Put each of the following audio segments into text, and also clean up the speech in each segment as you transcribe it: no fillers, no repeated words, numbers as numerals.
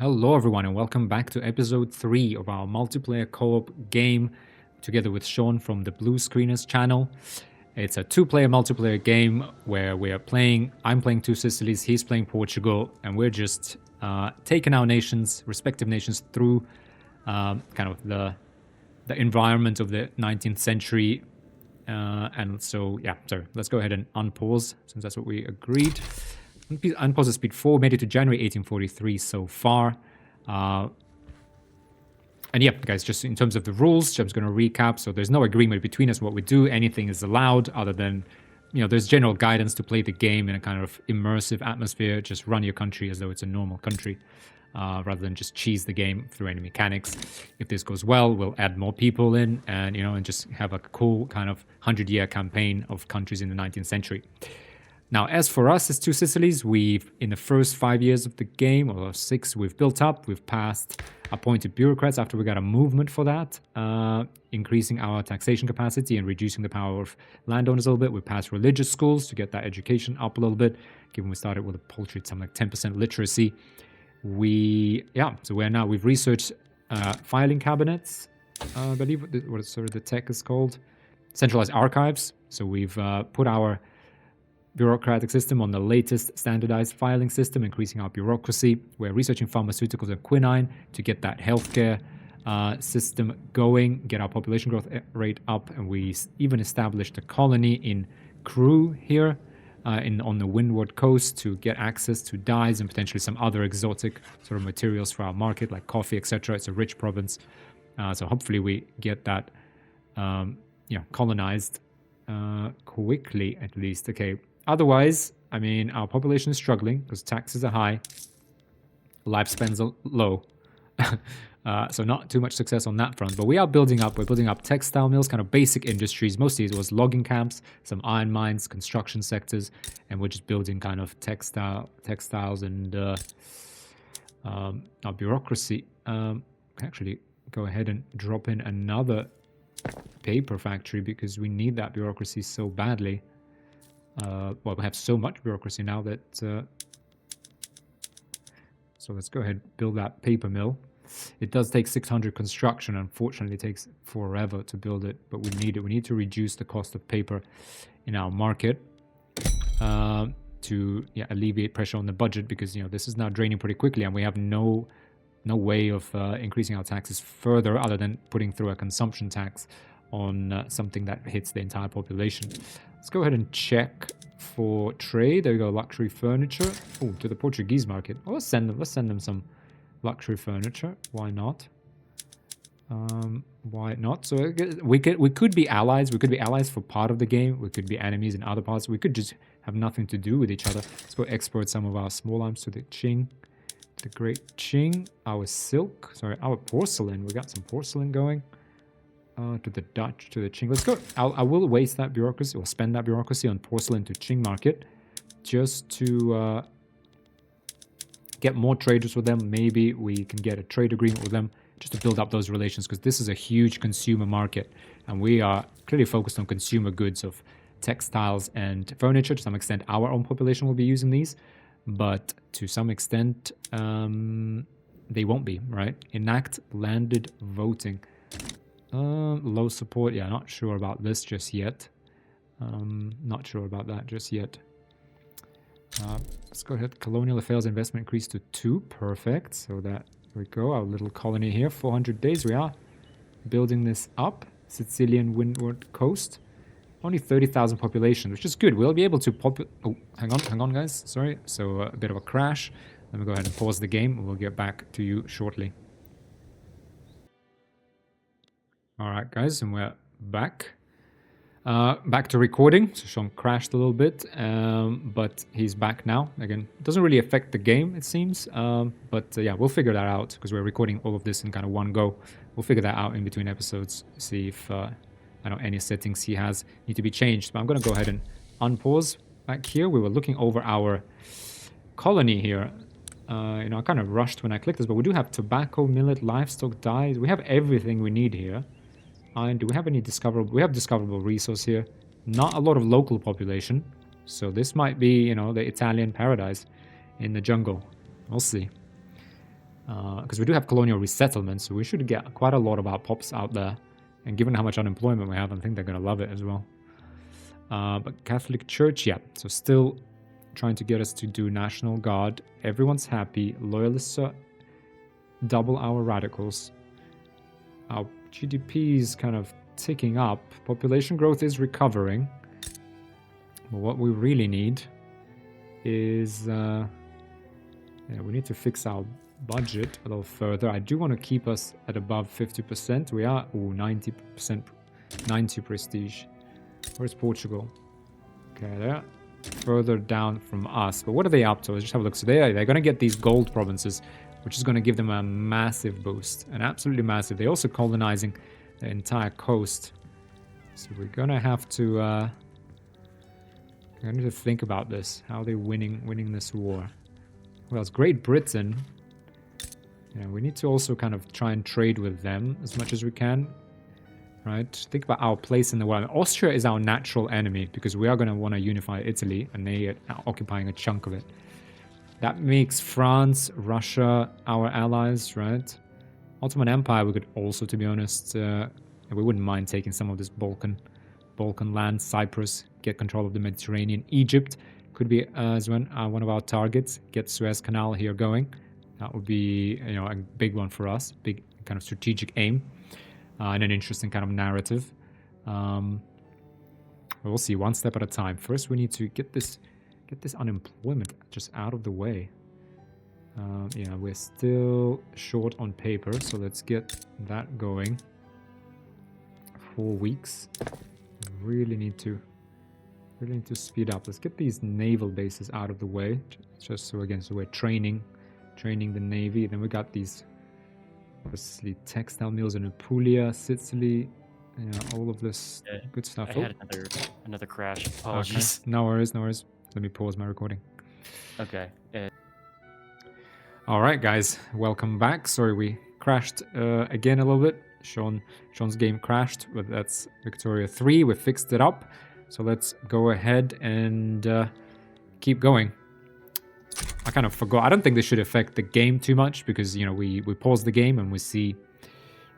Hello everyone and welcome back to episode 3 of our multiplayer co-op game together with Sean from the Blue Screeners channel. It's a two-player multiplayer game where I'm playing Two Sicilies, he's playing Portugal, and we're just taking our respective nations through kind of the environment of the 19th century. Let's go ahead and unpause since that's what we agreed. Unpause at speed 4, made it to January 1843 so far. And yeah, guys, just in terms of the rules, I'm just going to recap. So there's no agreement between us what we do. Anything is allowed other than, there's general guidance to play the game in a kind of immersive atmosphere. Just run your country as though it's a normal country, rather than just cheese the game through any mechanics. If this goes well, we'll add more people in and just have a cool kind of 100-year campaign of countries in the 19th century. Now, as for us as Two Sicilies, in the first 5 years of the game, or 6, we've built up, we've passed appointed bureaucrats after we got a movement for that, increasing our taxation capacity and reducing the power of landowners a little bit. We passed religious schools to get that education up a little bit, given we started with a paltry something like 10% literacy. We've researched filing cabinets, I believe what the tech is called, centralized archives. So we've put our bureaucratic system on the latest standardized filing system, increasing our bureaucracy. We're researching pharmaceuticals and quinine to get that healthcare system going, get our population growth rate up, and we even established a colony in Crewe here on the windward coast to get access to dyes and potentially some other exotic sort of materials for our market like coffee, etc. It's a rich province, so hopefully we get that colonized quickly at least. Okay. Otherwise, our population is struggling because taxes are high, lifespans are low, so not too much success on that front. But we are building up. We're building up textile mills, kind of basic industries. Mostly it was logging camps, some iron mines, construction sectors, and we're just building kind of textiles and our bureaucracy. Actually, go ahead and drop in another paper factory because we need that bureaucracy so badly. We have so much bureaucracy now that... So let's go ahead and build that paper mill. It does take 600 construction. Unfortunately, it takes forever to build it, but we need it. We need to reduce the cost of paper in our market to alleviate pressure on the budget because, this is now draining pretty quickly and we have no way of increasing our taxes further other than putting through a consumption tax on something that hits the entire population. Let's go ahead and check for trade. There we go, luxury furniture. Oh, to the Portuguese market. Oh, let's send them some luxury furniture. Why not? Why not? So we could be allies. We could be allies for part of the game. We could be enemies in other parts. We could just have nothing to do with each other. Let's go export some of our small arms to the Qing. The Great Qing. Our porcelain. We got some porcelain going. To the Dutch, to the Qing. Let's go. I will waste that bureaucracy or spend that bureaucracy on porcelain to Qing market just to get more traders with them. Maybe we can get a trade agreement with them just to build up those relations because this is a huge consumer market and we are clearly focused on consumer goods of textiles and furniture. To some extent, our own population will be using these, but to some extent, they won't be, right? Enact landed voting. Low support. Yeah, not sure about this just yet. Not sure about that just yet. Let's go ahead. Colonial affairs investment increased to 2. Perfect. So there we go. Our little colony here. 400 days. We are building this up. Sicilian windward coast. Only 30,000 population, which is good. We'll be able to Oh, hang on, guys. Sorry. So a bit of a crash. Let me go ahead and pause the game. We'll get back to you shortly. All right, guys, and we're back. Back to recording. So Sean crashed a little bit, but he's back now. Again, it doesn't really affect the game, it seems. We'll figure that out because we're recording all of this in kind of one go. We'll figure that out in between episodes, see if any settings he has need to be changed. But I'm going to go ahead and unpause back here. We were looking over our colony here. I kind of rushed when I clicked this, but we do have tobacco, millet, livestock, dyes. We have everything we need here. And do we have any discoverable? We have discoverable resource here. Not a lot of local population. So this might be, the Italian paradise in the jungle. We'll see. Because we do have colonial resettlement, so we should get quite a lot of our pops out there. And given how much unemployment we have, I think they're going to love it as well. But Catholic Church, yeah. So still trying to get us to do National Guard. Everyone's happy. Loyalists are double our radicals. Our GDP is kind of ticking up. Population growth is recovering. But what we really need is... yeah, we need to fix our budget a little further. I do want to keep us at above 50%. We are 90%, 90 prestige. Where's Portugal? Okay, they're further down from us. But what are they up to? Let's just have a look. So they're going to get these gold provinces, which is going to give them a massive boost, an absolutely massive. They're also colonizing the entire coast. So we're going to have to think about this. How are they winning this war? Well, it's Great Britain. Yeah, we need to also kind of try and trade with them as much as we can. Right? Think about our place in the world. Austria is our natural enemy because we are going to want to unify Italy, and they are occupying a chunk of it. That makes France, Russia our allies, right? Ottoman Empire, we could also, to be honest, we wouldn't mind taking some of this Balkan land. Cyprus, get control of the Mediterranean. Egypt could be as one of our targets. Get Suez Canal here going. That would be, a big one for us. Big kind of strategic aim. And an interesting kind of narrative. We'll see, one step at a time. First, we need to get this unemployment just out of the way. Yeah, we're still short on paper, so let's get that going. 4 weeks. Really need to speed up. Let's get these naval bases out of the way, just so again, so we're training the navy. Then we got these. Obviously, textile mills in Apulia, Sicily, all of this good stuff. I had another crash. Apologies. Okay. No worries. Let me pause my recording. Okay. All right, guys, welcome back. Sorry, we crashed again a little bit. Sean's game crashed, but that's Victoria 3. We fixed it up. So let's go ahead and keep going. I kind of forgot. I don't think this should affect the game too much because, we pause the game and we see,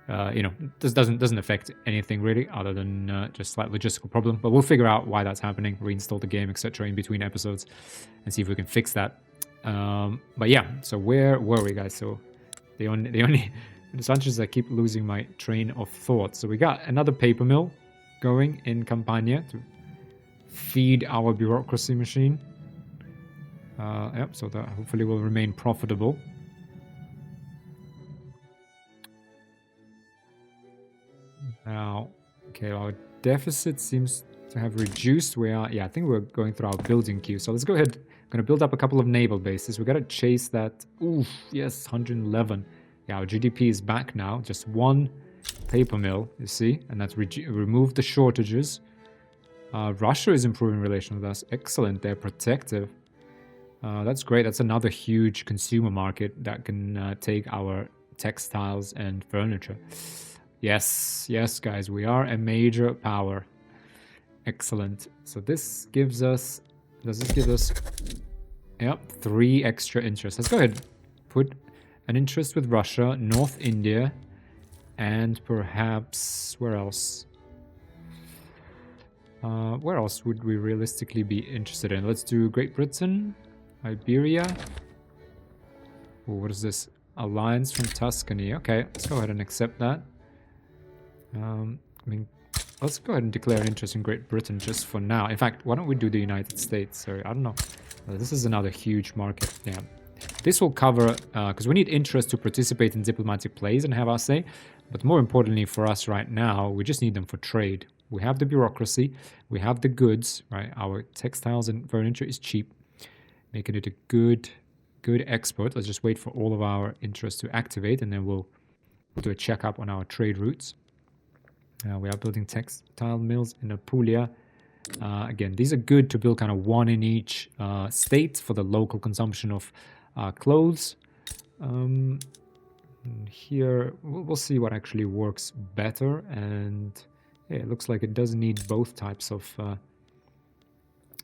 this doesn't affect anything really other than just slight logistical problem. But we'll figure out why that's happening, reinstall the game, etc. in between episodes and see if we can fix that. But yeah, so where were we, guys? So the only disadvantage is I keep losing my train of thought. So we got another paper mill going in Campania to feed our bureaucracy machine. Yep, so that hopefully will remain profitable. Now, okay, our deficit seems to have reduced. I think we're going through our building queue. So let's go ahead. I'm going to build up a couple of naval bases. We got to chase that. Oof, yes, 111. Yeah, our GDP is back now. Just one paper mill, you see, and that's removed the shortages. Russia is improving relations with us. Excellent, they're protective. That's great. That's another huge consumer market that can take our textiles and furniture. Yes, guys, we are a major power. Excellent. So this gives us... Does this give us... Yep, 3 extra interests. Let's go ahead. Put an interest with Russia, North India, and perhaps... Where else? Where else would we realistically be interested in? Let's do Great Britain. Iberia. Oh, what is this? Alliance from Tuscany. Okay, let's go ahead and accept that. Let's go ahead and declare an interest in Great Britain just for now. In fact, why don't we do the United States? Sorry, I don't know. This is another huge market. Yeah. This will cover, because we need interest to participate in diplomatic plays and have our say. But more importantly for us right now, we just need them for trade. We have the bureaucracy. We have the goods, right? Our textiles and furniture is cheap. Making it a good export. Let's just wait for all of our interests to activate, and then we'll do a checkup on our trade routes. We are building textile mills in Apulia. Again, these are good to build kind of one in each state for the local consumption of clothes. Here, we'll see what actually works better. And yeah, it looks like it does need both types of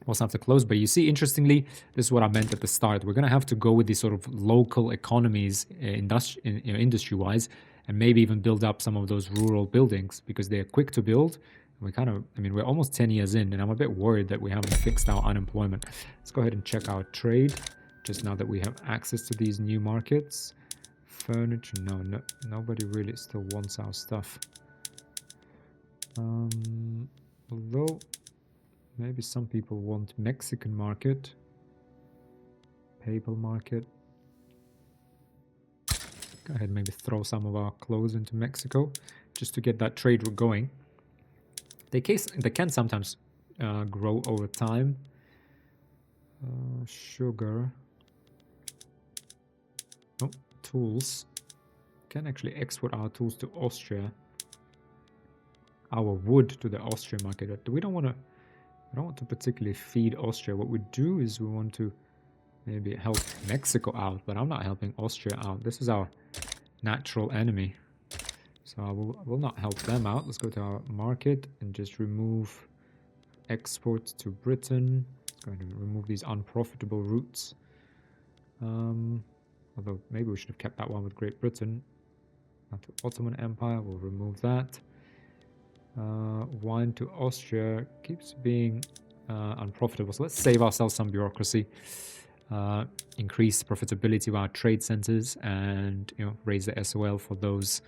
also have to close. But you see, interestingly, this is what I meant at the start. We're going to have to go with these sort of local economies, industry-wise, and maybe even build up some of those rural buildings because they're quick to build. We kind of, I mean, we're almost 10 years in, and I'm a bit worried that we haven't fixed our unemployment. Let's go ahead and check our trade, just now that we have access to these new markets. Furniture, no, nobody really still wants our stuff. Although, maybe some people want Mexican market. Paper market. Go ahead and maybe throw some of our clothes into Mexico, just to get that trade going. They can sometimes grow over time. Sugar. Oh, tools. Can actually export our tools to Austria. Our wood to the Austrian market. But we don't want to. I don't want to particularly feed Austria. What we do is we want to maybe help Mexico out, but I'm not helping Austria out. This is our natural enemy. So I will not help them out. Let's go to our market and just remove exports to Britain. Let's go ahead and remove these unprofitable routes. Although maybe we should have kept that one with Great Britain. Now to Ottoman Empire, we'll remove that. Wine to Austria keeps being unprofitable. So let's save ourselves some bureaucracy. Increase profitability of our trade centers and raise the SOL for those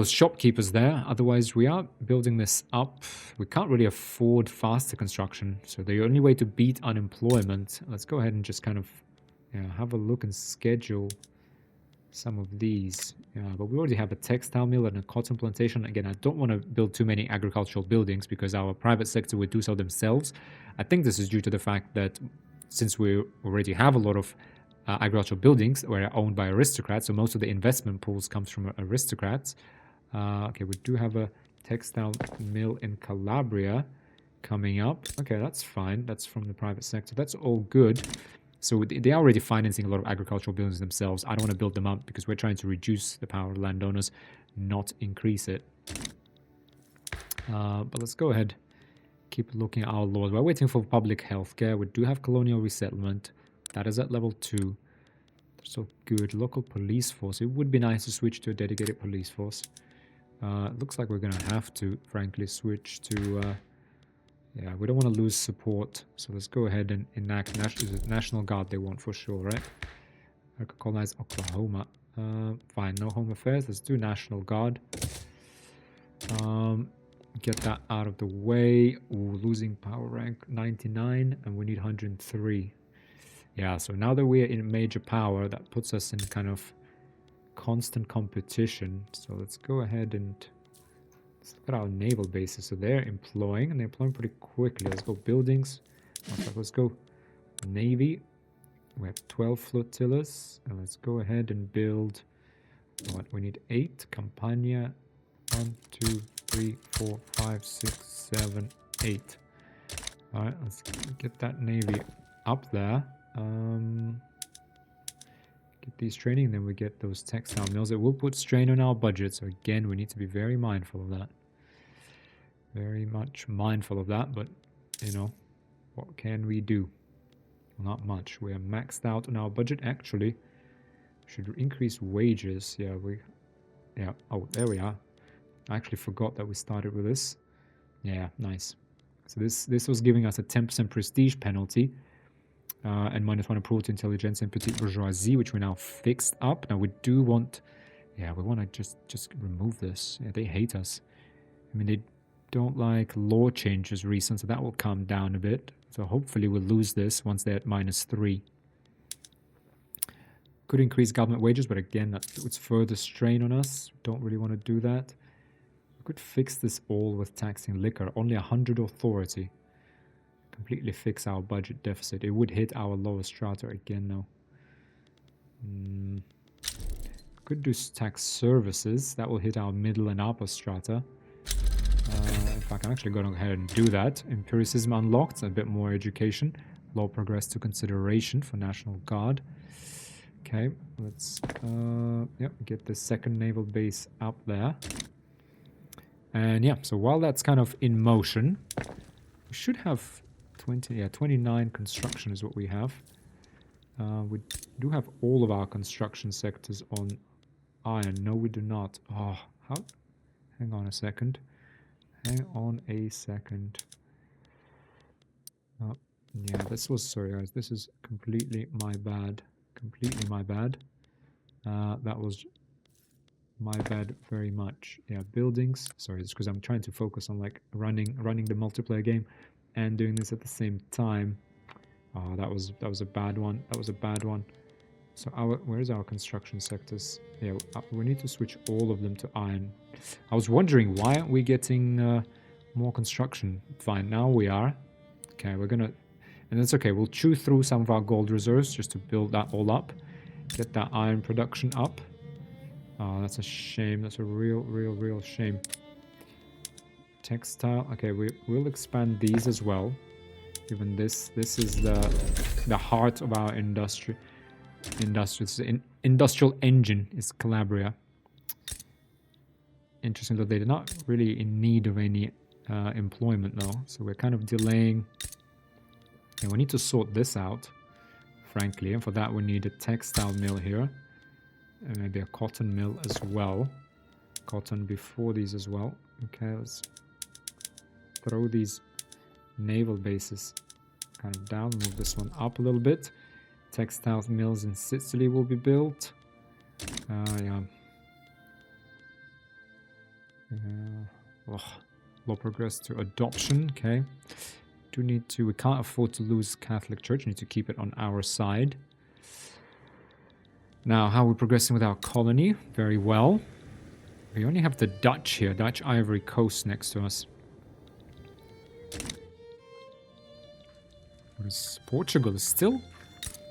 shopkeepers there. Otherwise, we are building this up. We can't really afford faster construction. So the only way to beat unemployment, let's go ahead and just kind of have a look and schedule some of these. But we already have a textile mill and a cotton plantation. Again, I don't want to build too many agricultural buildings because our private sector would do so themselves. I think this is due to the fact that since we already have a lot of agricultural buildings were owned by aristocrats, so most of the investment pools comes from aristocrats. Okay, we do have a textile mill in Calabria coming up. Okay, that's fine. That's from the private sector. That's all good. So they are already financing a lot of agricultural buildings themselves. I don't want to build them up because we're trying to reduce the power of landowners, not increase it. But let's go ahead. Keep looking at our laws. We're waiting for public healthcare. We do have colonial resettlement. That is at level 2. So good. Local police force. It would be nice to switch to a dedicated police force. It looks like we're going to have to, frankly, switch to... yeah, we don't want to lose support. So let's go ahead and enact National Guard they want for sure, right? I could colonize Oklahoma. Fine, no home affairs. Let's do National Guard. Get that out of the way. Ooh, losing power rank 99 and we need 103. Yeah, so now that we're in major power, that puts us in kind of constant competition. So let's go ahead and let's look at our naval bases. So they're employing and they're employing pretty quickly. Let's go buildings. Let's go Navy. We have 12 flotillas. And let's go ahead and build what we need 8. Campania. 1, 2, 3, 4, 5, 6, 7, 8. Alright, let's get that Navy up there. Get these training, and then we get those textile mills. It will put strain on our budget, so again, we need to be very mindful of that. Very much mindful of that, but, what can we do? Well, not much. We are maxed out on our budget. Actually, should increase wages. Yeah, oh, there we are. I actually forgot that we started with this. Yeah, nice. So this was giving us a 10% prestige penalty and -1 approval to intelligence and petite bourgeoisie, which we now fixed up. Now we do want, we want to just remove this. Yeah, they hate us. I mean, they don't like law changes recent, so that will calm down a bit. So hopefully we'll lose this once they're at -3. Could increase government wages, but again, that puts further strain on us. Don't really want to do that. Could fix this all with taxing liquor. Only 100 authority. Completely fix our budget deficit. It would hit our lower strata again though. Could do tax services. That will hit our middle and upper strata. In fact, I'm actually going to go ahead and do that. Empiricism unlocked. A bit more education. Law progress to consideration for National Guard. Okay, let's get the second naval base up there. And yeah, so while that's kind of in motion, we should have 29 construction is what we have. We do have all of our construction sectors on iron. No, we do not. Oh, how? Hang on a second. Hang on a second. Yeah, this was, sorry guys, this is completely my bad. Completely my bad. That was my bad very much. Yeah, buildings. Sorry, it's because I'm trying to focus on like running the multiplayer game and doing this at the same time. Oh, that was a bad one. That was a bad one. So where's our construction sectors? Yeah, we need to switch all of them to iron. I was wondering why aren't we getting more construction? Fine, now we are. Okay, we're gonna, and that's okay. We'll chew through some of our gold reserves just to build that all up, get that iron production up. Oh, that's a shame. That's a real shame. Textile. Okay, we'll expand these as well. Given this is the heart of our industry. Industrial engine is Calabria. Interesting that they're not really in need of any employment though, so we're kind of delaying. And we need to sort this out, frankly, and for that we need a textile mill here. And maybe a cotton mill as well. Cotton before these as well. Okay, let's throw these naval bases kind of down, move this one up a little bit. Textile mills in Sicily will be built. Yeah. Low progress to adoption, okay. We can't afford to lose Catholic Church, we need to keep it on our side. Now, how are we progressing with our colony? Very well. We only have the Dutch here, Dutch Ivory Coast next to us. What is Portugal is still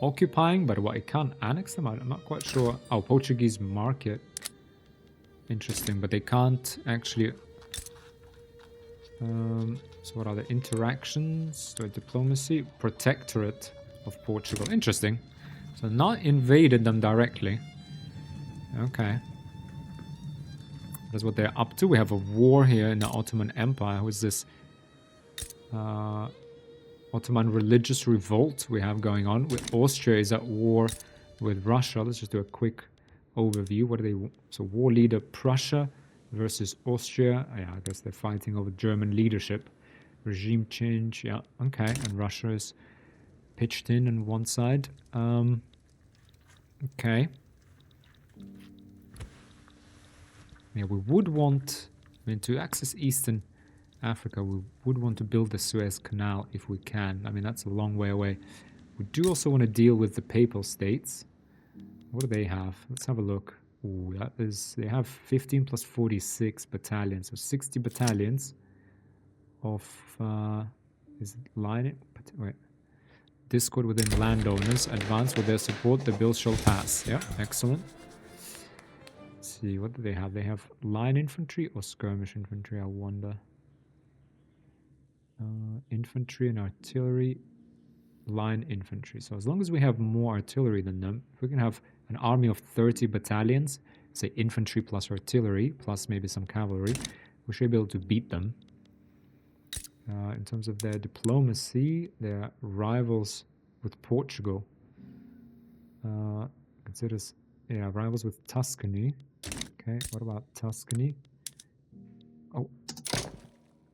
occupying, but what, it can't annex them? I'm not quite sure. Oh, Portuguese market. Interesting, but they can't actually... so what are the interactions? So diplomacy, protectorate of Portugal. Interesting. So not invaded them directly. Okay. That's what they're up to. We have a war here in the Ottoman Empire. Who is this? Ottoman religious revolt we have going on. With Austria is at war with Russia. Let's just do a quick overview. What are they? So war leader Prussia versus Austria. Yeah, I guess they're fighting over German leadership. Regime change. Yeah, okay. And Russia is pitched in on one side. Okay. Yeah, we would want, I mean, to access Eastern Africa, we would want to build the Suez Canal if we can. I mean, that's a long way away. We do also want to deal with the Papal States. What do they have? Let's have a look. Ooh, that is, they have 15 plus 46 battalions, so 60 battalions of, is it line? Wait. Discord within landowners. Advance with their support. The bill shall pass. Yeah, excellent. Let's see, what do they have? They have line infantry or skirmish infantry, I wonder. Infantry and artillery. Line infantry. So as long as we have more artillery than them, if we can have an army of 30 battalions, say infantry plus artillery, plus maybe some cavalry, we should be able to beat them. In terms of their diplomacy, they're rivals with Portugal. Considers, yeah, rivals with Tuscany. Okay, what about Tuscany? Oh,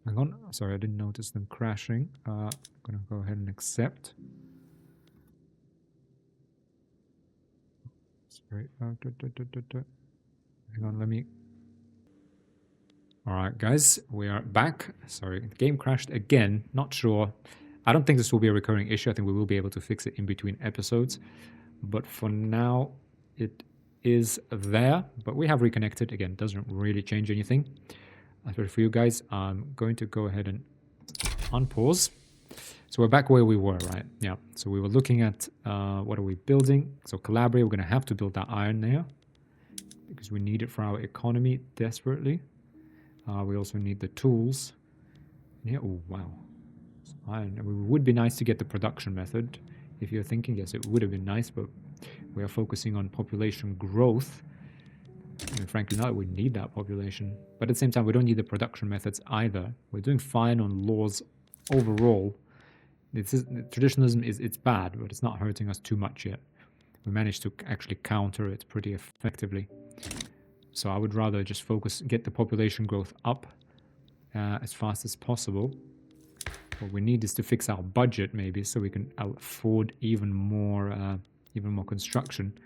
hang on. Sorry, I didn't notice them crashing. I'm gonna go ahead and accept. Sorry. Hang on, let me... Alright guys, we are back. Sorry, the game crashed again. Not sure. I don't think this will be a recurring issue. I think we will be able to fix it in between episodes. But for now, it is there. But we have reconnected. Again, doesn't really change anything. But for you guys, I'm going to go ahead and unpause. So we're back where we were, right? Yeah. So we were looking at what are we building? So Calabria, we're going to have to build that iron there. Because we need it for our economy desperately. We also need the tools. Yeah, oh wow. Iron. It would be nice to get the production method. If you're thinking, yes, it would have been nice, but we are focusing on population growth. And frankly, not that we need that population. But at the same time, we don't need the production methods either. We're doing fine on laws overall. traditionalism it's bad, but it's not hurting us too much yet. We managed to actually counter it pretty effectively. So I would rather just get the population growth up as fast as possible. What we need is to fix our budget maybe, so we can afford even more construction.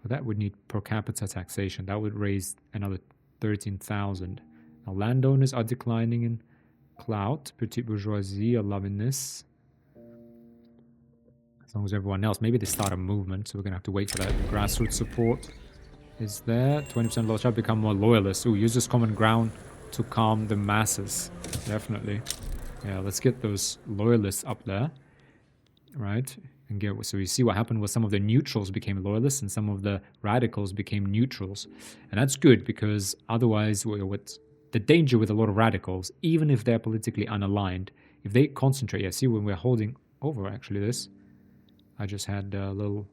But that would need per capita taxation. That would raise another 13,000. Now landowners are declining in clout. Petite bourgeoisie are loving this. As long as everyone else, maybe they start a movement, so we're gonna have to wait for that. Grassroots support is there. 20% low shall become more loyalists. Ooh, use this common ground to calm the masses. Definitely. Yeah, let's get those loyalists up there, right? And so you see what happened was some of the neutrals became loyalists and some of the radicals became neutrals. And that's good, because otherwise, what's the danger with a lot of radicals, even if they're politically unaligned, if they concentrate, yeah, see when we're holding over actually this, I just had a little,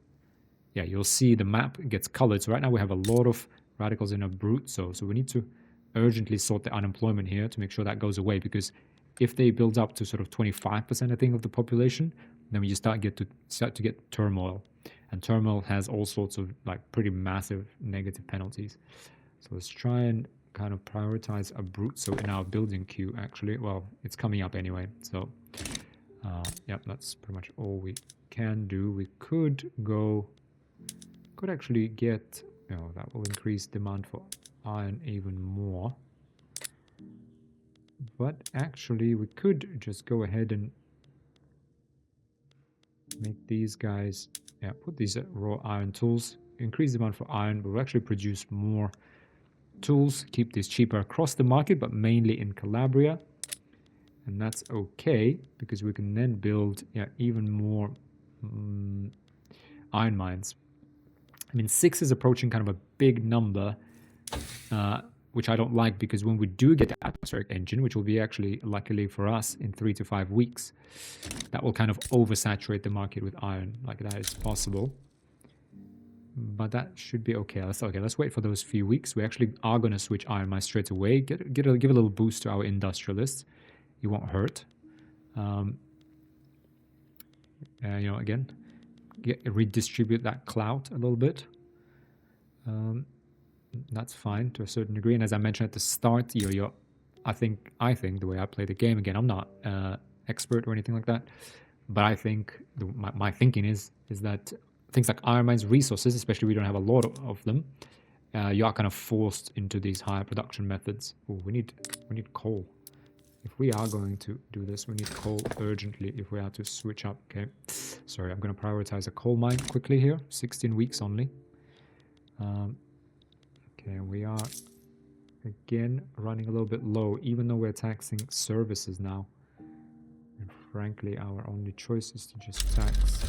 yeah, you'll see the map gets colored. So right now we have a lot of radicals in a brute, so we need to urgently sort the unemployment here to make sure that goes away, because if they build up to sort of 25%, I think, of the population, then we just start to get turmoil, and turmoil has all sorts of like pretty massive negative penalties. So let's try and kind of prioritize a brute. So in our building queue, actually, well, it's coming up anyway. So yep, that's pretty much all we can do. We could actually get, that will increase demand for iron even more. But actually, we could just go ahead and make these guys, put these raw iron tools, increase demand for iron, but we'll actually produce more tools, keep these cheaper across the market, but mainly in Calabria. And that's okay, because we can then build even more iron mines. I mean, 6 is approaching kind of a big number, which I don't like, because when we do get the atmospheric engine, which will be actually, luckily for us, in 3 to 5 weeks, that will kind of oversaturate the market with iron. Like, that is possible. But that should be okay. Let's wait for those few weeks. We actually are going to switch iron mines straight away. Give a little boost to our industrialists. It won't hurt. Again, redistribute that clout a little bit. That's fine to a certain degree. And as I mentioned at the start, I think the way I play the game, again, I'm not expert or anything like that, but I think my thinking is that things like iron mines, resources, especially we don't have a lot of them, you are kind of forced into these higher production methods. Ooh, we need coal. If we are going to do this, we need coal urgently if we are to switch up. Okay, sorry, I'm going to prioritize a coal mine quickly here. 16 weeks only. Okay, we are again running a little bit low, even though we're taxing services now. And frankly, our only choice is to just tax.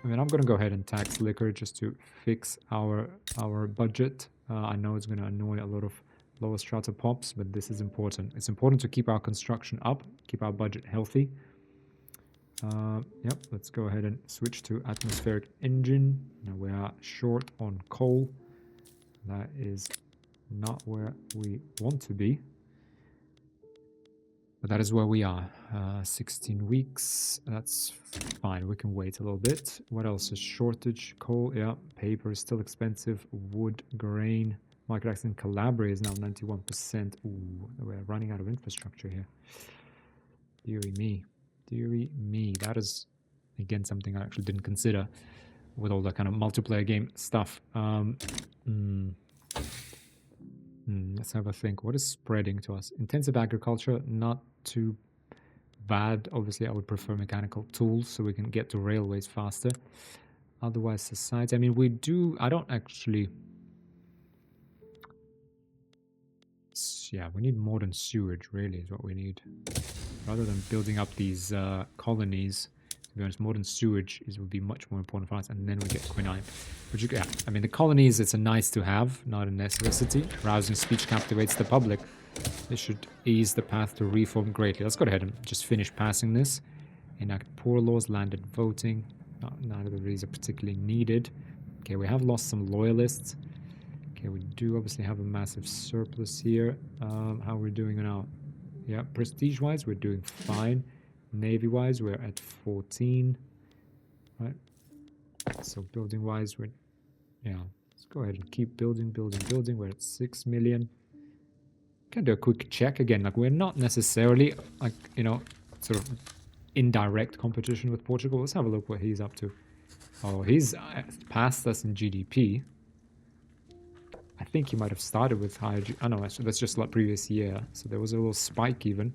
I mean, I'm going to go ahead and tax liquor just to fix our budget. I know it's going to annoy a lot of lower strata pops, but this is important. It's important to keep our construction up, keep our budget healthy. Yep, let's go ahead and switch to atmospheric engine. Now we are short on coal. That is not where we want to be, but that is where we are. 16 weeks, that's fine. We can wait a little bit. What else is shortage? Coal, yeah. Paper is still expensive. Wood, grain. Market access in Calabria is now 91%. Ooh, we're running out of infrastructure here. Deary me. Deary me. That is, again, something I actually didn't consider with all the kind of multiplayer game stuff. Let's have a think. What is spreading to us? Intensive agriculture, not too bad. Obviously, I would prefer mechanical tools so we can get to railways faster. Otherwise, society. I mean, I don't actually... Yeah, we need modern sewage, really, is what we need. Rather than building up these colonies, to be honest, modern sewage would be much more important for us, and then we get quinine. Which, yeah, I mean, the colonies, it's a nice to have, not a necessity. Rousing speech captivates the public. This should ease the path to reform greatly. Let's go ahead and just finish passing this. Enact poor laws, landed voting. Neither of these are particularly needed. Okay, we have lost some loyalists. Okay, we do obviously have a massive surplus here. How are we doing now? Yeah, prestige-wise, we're doing fine. Navy-wise, we're at 14. Right? So building-wise, we're... Yeah, let's go ahead and keep building. We're at 6 million. Can do a quick check again. Like, we're not necessarily, like, you know, sort of indirect competition with Portugal. Let's have a look what he's up to. Oh, he's passed us in GDP. I think he might have started with higher... Oh, no, actually, that's just like previous year. So there was a little spike even.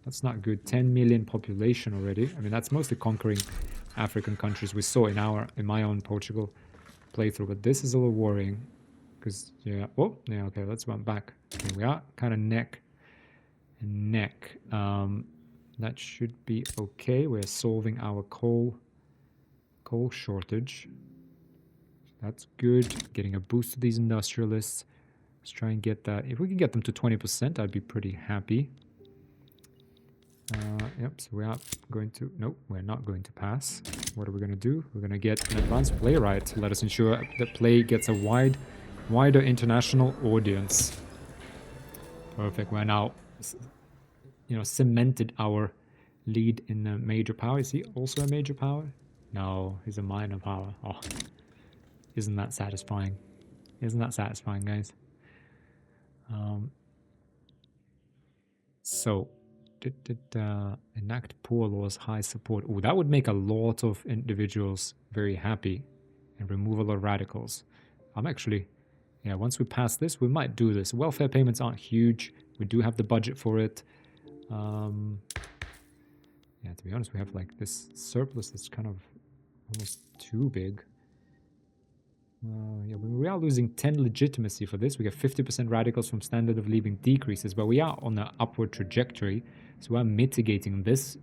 That's not good. 10 million population already. I mean, that's mostly conquering African countries we saw in my own Portugal playthrough. But this is a little worrying. Because, yeah... Oh, yeah, okay, let's run back. Okay, we are kind of neck and neck. That should be okay. We're solving our coal shortage. That's good. Getting a boost to these industrialists. Let's try and get that. If we can get them to 20%, I'd be pretty happy. Yep, so we are going to... Nope, we're not going to pass. What are we going to do? We're going to get an advanced playwright to let us ensure that play gets a wider international audience. Perfect. We're now, you know, cemented our lead in a major power. Is he also a major power? No, he's a minor power. Oh, isn't that satisfying? Isn't that satisfying, guys? So, enact poor laws, high support. Oh, that would make a lot of individuals very happy and remove a lot of radicals. I'm actually, yeah, once we pass this, we might do this. Welfare payments aren't huge. We do have the budget for it. Yeah, to be honest, we have like this surplus that's kind of almost too big. Yeah, we are losing 10 legitimacy for this. We get 50% radicals from standard of living decreases, but we are on an upward trajectory. So we are mitigating this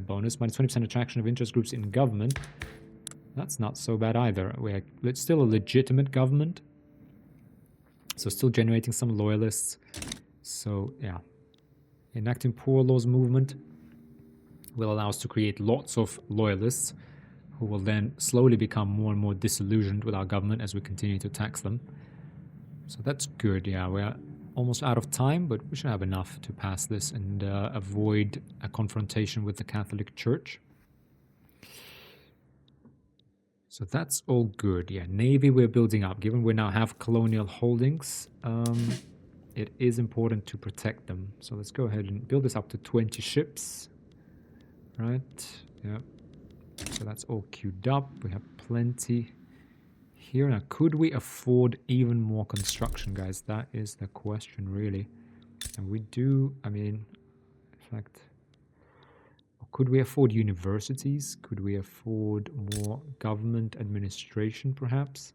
bonus. Minus 20% attraction of interest groups in government. That's not so bad either. It's still a legitimate government. So still generating some loyalists. So yeah. Enacting poor laws movement will allow us to create lots of loyalists who will then slowly become more and more disillusioned with our government as we continue to tax them. So that's good, yeah. We're almost out of time, but we should have enough to pass this and avoid a confrontation with the Catholic Church. So that's all good, yeah. Navy we're building up. Given we now have colonial holdings, it is important to protect them. So let's go ahead and build this up to 20 ships. Right, yeah. So that's all queued up. We have plenty here. Now, could we afford even more construction, guys? That is the question, really. And we do, I mean, in fact, could we afford universities? Could we afford more government administration, perhaps?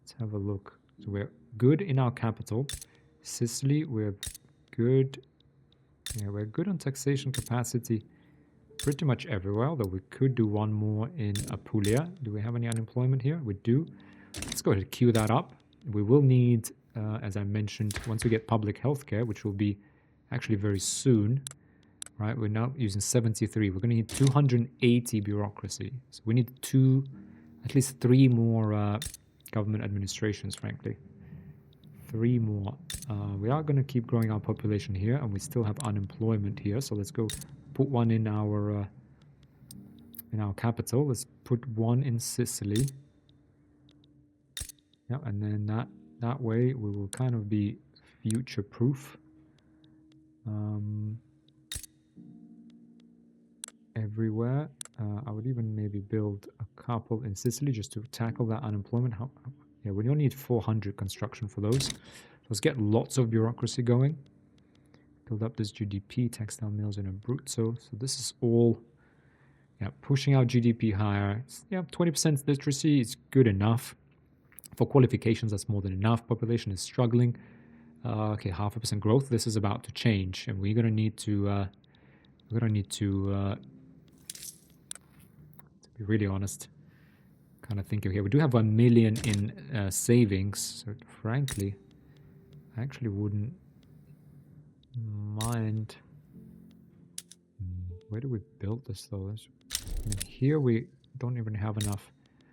Let's have a look. So we're good in our capital. Sicily, we're good. Yeah, we're good on taxation capacity. Pretty much everywhere, although we could do one more in Apulia. Do we have any unemployment here? We do. Let's go ahead and queue that up. We will need, as I mentioned, once we get public healthcare, which will be actually very soon, right? We're now using 73. We're going to need 280 bureaucracy. So we need at least 3 more government administrations, frankly. 3 more. We are going to keep growing our population here, and we still have unemployment here. So let's go put one in our capital. Let's put one in Sicily. Yeah, and then that way we will kind of be future proof. Everywhere. I would even maybe build a couple in Sicily just to tackle that unemployment. Yeah, we only need 400 construction for those. Let's get lots of bureaucracy going. Build up this GDP, textile mills in Abruzzo. So this is all, yeah, pushing our GDP higher. Yeah, 20% literacy is good enough. For qualifications, that's more than enough. Population is struggling. Okay, 0.5% growth. This is about to change, and we're gonna need to. To be really honest, kind of thinking here. We do have 1 million in savings. So frankly, I actually wouldn't mind. Where do we build this though? I mean, here we don't even have enough.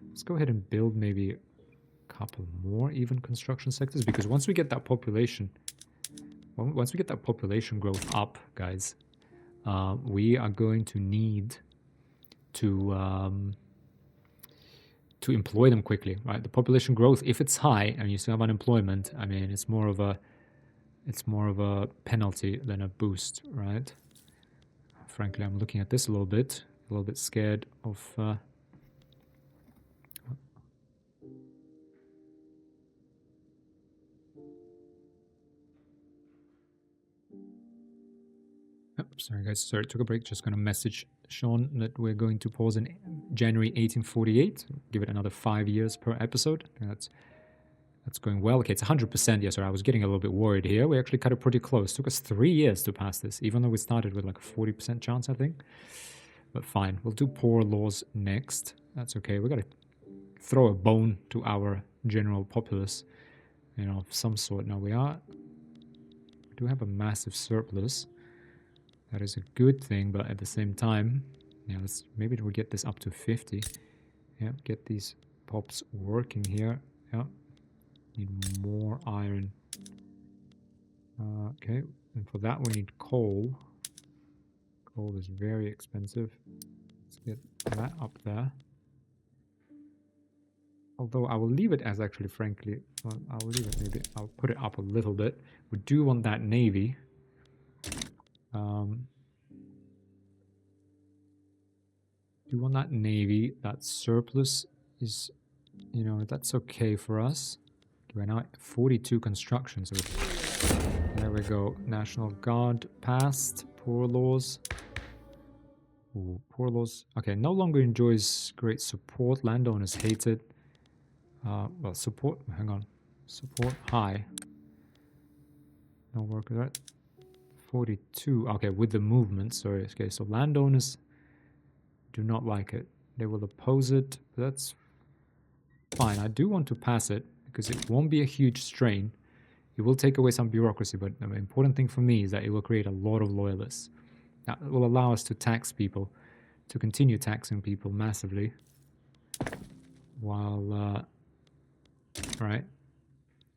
Let's go ahead and build maybe a couple more even construction sectors, because once we get that population, once we get that population growth up, guys, we are going to need to employ them quickly, right? The population growth, if it's high and you still have unemployment, I mean, it's more of a penalty than a boost, right? Frankly, I'm looking at this a little bit scared of. Oh, sorry guys, sorry, took a break. Just going to message Sean that we're going to pause in January 1848. Give it another 5 years per episode. That's going well. Okay, it's 100%. Yes, sorry, I was getting a little bit worried here. We actually cut it pretty close. Took us 3 years to pass this, even though we started with like a 40% chance, I think. But fine, we'll do poor laws next. That's okay. We got to throw a bone to our general populace, you know, of some sort. Now we do have a massive surplus. That is a good thing, but at the same time, yeah, maybe we'll get this up to 50. Yeah, get these pops working here. Yeah. Need more iron. Okay, and for that we need coal. Coal is very expensive. Let's get that up there. Although I will leave it as actually, frankly, well, I'll leave it maybe. I'll put it up a little bit. We do want that navy. Do want that navy. That surplus is, you know, that's okay for us. We're now at 42 construction, so there we go. National Guard passed. Poor laws. Ooh, poor laws. Okay, no longer enjoys great support. Landowners hate it. Well, support. Hang on. Support high. No work with that. 42. Okay, with the movement. Sorry. Okay, so landowners do not like it. They will oppose it. That's fine. I do want to pass it, because it won't be a huge strain. It will take away some bureaucracy, but the important thing for me is that it will create a lot of loyalists. That will allow us to tax people, to continue taxing people massively, while, right?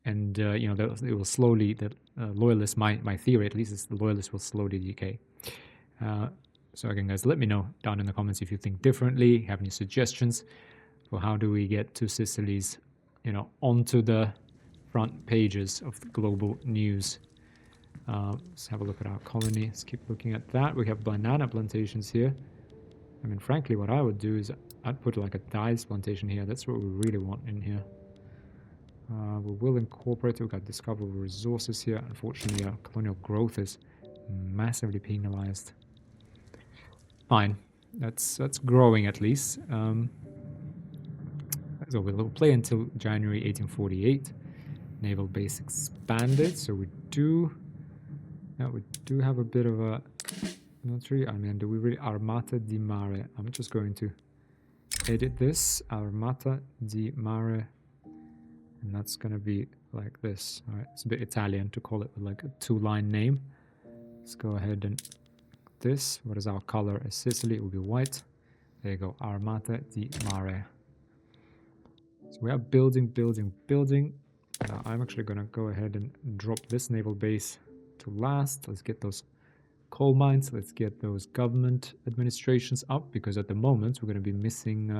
And, you know, it will slowly, the loyalists, my theory at least, is the loyalists will slowly decay. So again, guys, let me know down in the comments if you think differently, have any suggestions for how do we get Two Sicilies, you know, onto the front pages of the global news. Let's have a look at our colony. Let's keep looking at that. We have banana plantations here. I mean, frankly, what I would do is I'd put like a dice plantation here. That's what we really want in here. We will incorporate. We've got discoverable resources here. Unfortunately, colonial growth is massively penalized. Fine. That's growing at least. So we'll play until January 1848. Naval base expanded, so we do have a bit of a military. I mean, do we really Armata di Mare? I'm just going to edit this Armata di Mare, and that's gonna be like this. All right, it's a bit Italian to call it like a two-line name. Let's go ahead and this. What is our color? As Sicily, it will be white. There you go, Armata di Mare. So we are building. Now I'm actually going to go ahead and drop this naval base to last. Let's get those coal mines. Let's get those government administrations up, because at the moment we're going to be missing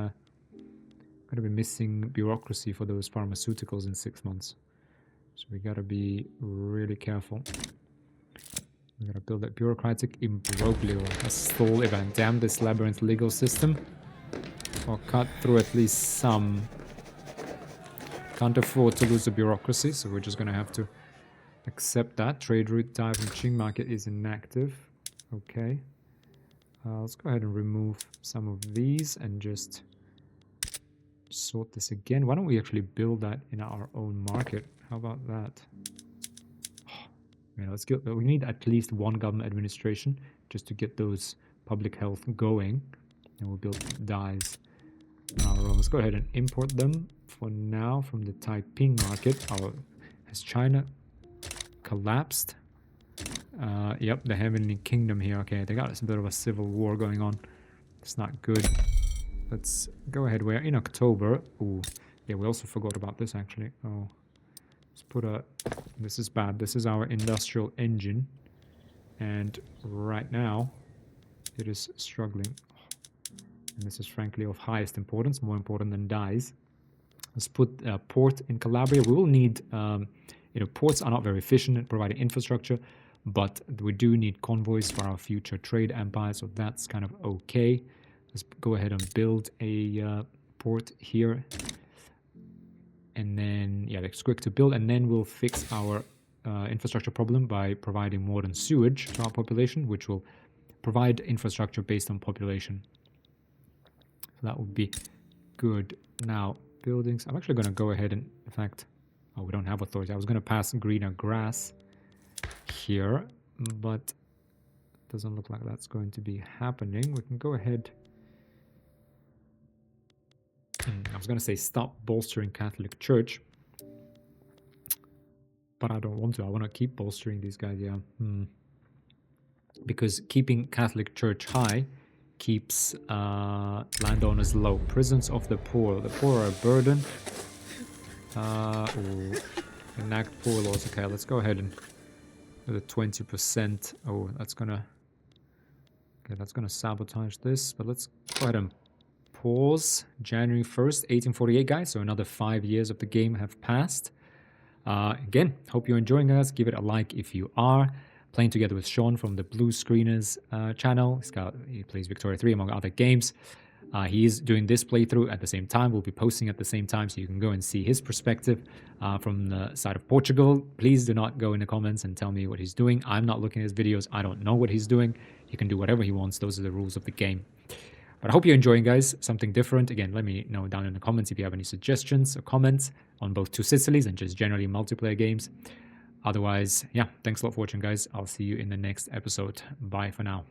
bureaucracy for those pharmaceuticals in 6 months. So we got to be really careful. We got to build that bureaucratic imbroglio, a stall event. Damn this labyrinth legal system. Or cut through at least some. Can't afford to lose the bureaucracy, so we're just going to have to accept that. Trade route dive in Qing market is inactive. Okay. Let's go ahead and remove some of these and just sort this again. Why don't we actually build that in our own market? How about that? Yeah, let's get. We need at least one government administration just to get those public health going. And we'll build dyes. Let's go ahead and import them for now from the Taiping market. Has China collapsed? Yep, the Heavenly Kingdom here. Okay, they got a bit of a civil war going on. It's not good. Let's go ahead. We're in October. Ooh, yeah, we also forgot about this actually. Oh, Let's put a... This is bad. This is our industrial engine. And right now, it is struggling. And this is frankly of highest importance, more important than dyes. Let's put a port in Calabria. We will need, ports are not very efficient at providing infrastructure, but we do need convoys for our future trade empire, so that's kind of okay. Let's go ahead and build a port here. And then, yeah, it's quick to build, and then we'll fix our infrastructure problem by providing modern sewage to our population, which will provide infrastructure based on population. So that would be good. Now, buildings. I'm actually going to go ahead and, in fact, oh, we don't have authority. I was going to pass greener grass here, but it doesn't look like that's going to be happening. We can go ahead. I was going to say stop bolstering Catholic Church, but I don't want to. I want to keep bolstering these guys, yeah. Because keeping Catholic Church high keeps landowners low. Prisons of the poor. The poor are a burden. Enact poor laws. Okay, let's go ahead and with a 20%. Oh, that's gonna sabotage this. But let's go ahead and pause. January 1st, 1848, guys. So another 5 years of the game have passed. Again, hope you're enjoying us. Give it a like if you are. Playing together with Sean from the Blue Screeners channel. He plays Victoria 3 among other games. He is doing this playthrough at the same time. We'll be posting at the same time, so you can go and see his perspective from the side of Portugal. Please do not go in the comments and tell me what he's doing. I'm not looking at his videos. I don't know what he's doing. He can do whatever he wants. Those are the rules of the game. But I hope you're enjoying, guys. Something different. Again, let me know down in the comments if you have any suggestions or comments on both Two Sicilies and just generally multiplayer games. Otherwise, yeah, thanks a lot for watching, guys. I'll see you in the next episode. Bye for now.